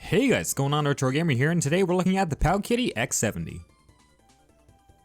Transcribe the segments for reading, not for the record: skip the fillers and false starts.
Hey guys, what's going on? RetroGamer here, and today we're looking at the Powkiddy X70.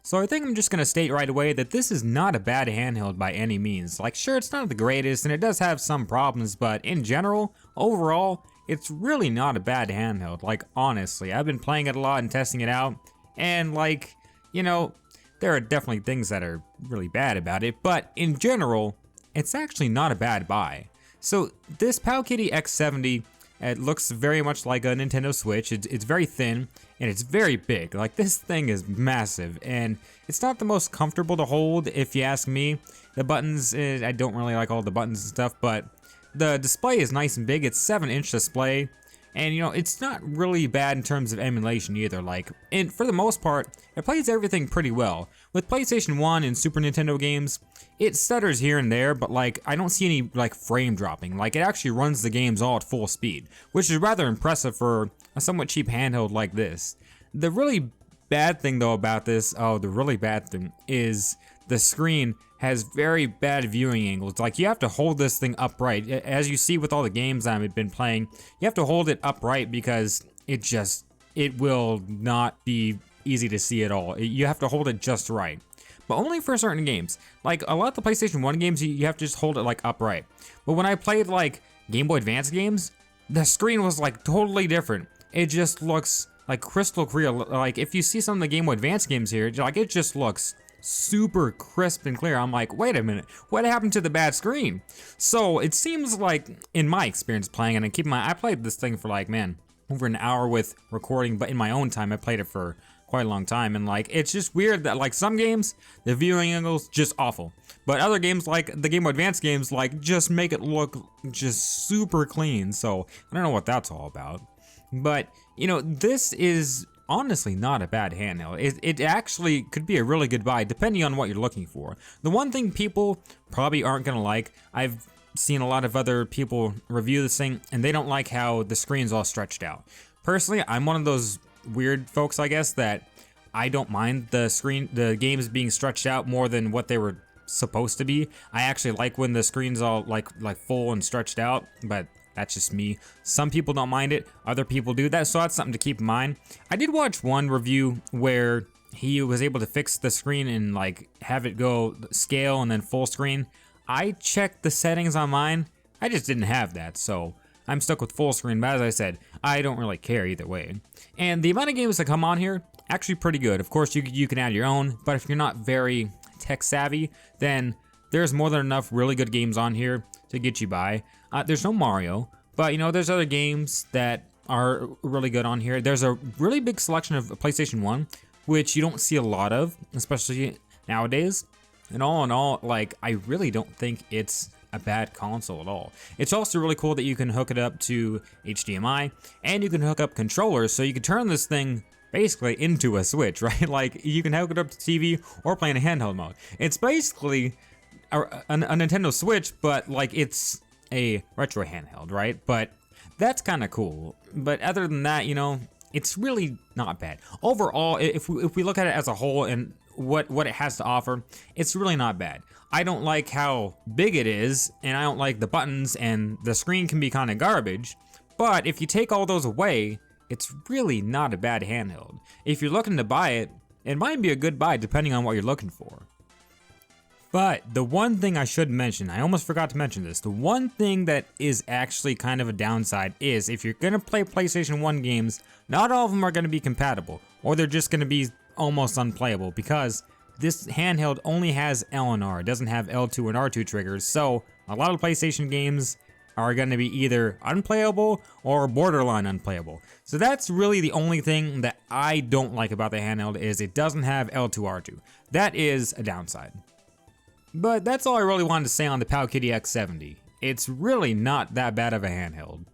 So I think I'm just going to state right away that this is not a bad handheld by any means. Like, sure, it's not the greatest, and it does have some problems, but in general, overall, it's really not a bad handheld. Like, honestly, I've been playing it a lot and testing it out, and like, you know, there are definitely things that are really bad about it, but in general, it's actually not a bad buy. So this Powkiddy X70, it looks very much like a Nintendo Switch. It's very thin and it's very big. Like, this thing is massive and it's not the most comfortable to hold if you ask me. The buttons, I don't really like all the buttons and stuff, but the display is nice and big. It's 7-inch display, and you know, it's not really bad in terms of emulation either. Like, and for the most part, it plays everything pretty well. With PlayStation 1 and Super Nintendo games, it stutters here and there, but like, I don't see any like frame dropping. Like, it actually runs the games all at full speed, which is rather impressive for a somewhat cheap handheld like this. The really bad thing though about this, the really bad thing is the screen has very bad viewing angles. Like, you have to hold this thing upright. As you see with all the games I've been playing, you have to hold it upright because it will not be easy to see at all. You have to hold it just right. But only for certain games. Like, a lot of the PlayStation 1 games, you have to just hold it like upright. But when I played like Game Boy Advance games, the screen was like totally different. It just looks like crystal clear. Like, if you see some of the Game Boy Advance games here, like, it just looks super crisp and clear. I'm like, wait a minute, what happened to the bad screen? So it seems like, in my experience playing it, and I played this thing for like, man, over an hour with recording, but in my own time, I played it for quite a long time, and like, it's just weird that like some games, the viewing angles just awful, but other games like the Game Boy Advance games, like, just make it look just super clean. So I don't know what that's all about, but you know, this is honestly not a bad handheld. It actually could be a really good buy depending on what you're looking for. The one thing people probably aren't gonna like, I've seen a lot of other people review this thing and they don't like how the screen's all stretched out. Personally, I'm one of those weird folks, I guess, that I don't mind the games being stretched out more than what they were supposed to be. I actually like when the screen's all like full and stretched out, but that's just me. Some people don't mind it, other people do that, so that's something to keep in mind. I did watch one review where he was able to fix the screen and like have it go scale and then full screen. I checked the settings on mine, I just didn't have that, so I'm stuck with full screen, but as I said, I don't really care either way. And the amount of games that come on here, actually pretty good. Of course, you can add your own, but if you're not very tech savvy, then there's more than enough really good games on here to get you by. There's no Mario, but you know, there's other games that are really good on here. There's a really big selection of PlayStation 1, which you don't see a lot of, especially nowadays. And all in all, like, I really don't think it's a bad console at all. It's also really cool that you can hook it up to HDMI, and you can hook up controllers, so you can turn this thing basically into a Switch, right? Like, you can hook it up to TV or play in a handheld mode. It's basically a Nintendo Switch, but like, it's a retro handheld, right? But that's kind of cool. But other than that, you know, it's really not bad. Overall, if we look at it as a whole and what it has to offer, it's really not bad. I don't like how big it is, and I don't like the buttons, and the screen can be kind of garbage. But if you take all those away, it's really not a bad handheld. If you're looking to buy it, it might be a good buy depending on what you're looking for. But the one thing I should mention, I almost forgot to mention this, the one thing that is actually kind of a downside is if you're gonna play PlayStation 1 games, not all of them are gonna be compatible, or they're just gonna be almost unplayable, because this handheld only has L and R. It doesn't have L2 and R2 triggers, so a lot of PlayStation games are going to be either unplayable or borderline unplayable. So that's really the only thing that I don't like about the handheld, is it doesn't have L2 R2. That is a downside. But that's all I really wanted to say on the Powkiddy X70. It's really not that bad of a handheld.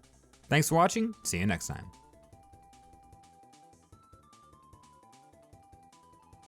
Thanks for watching, see you next time.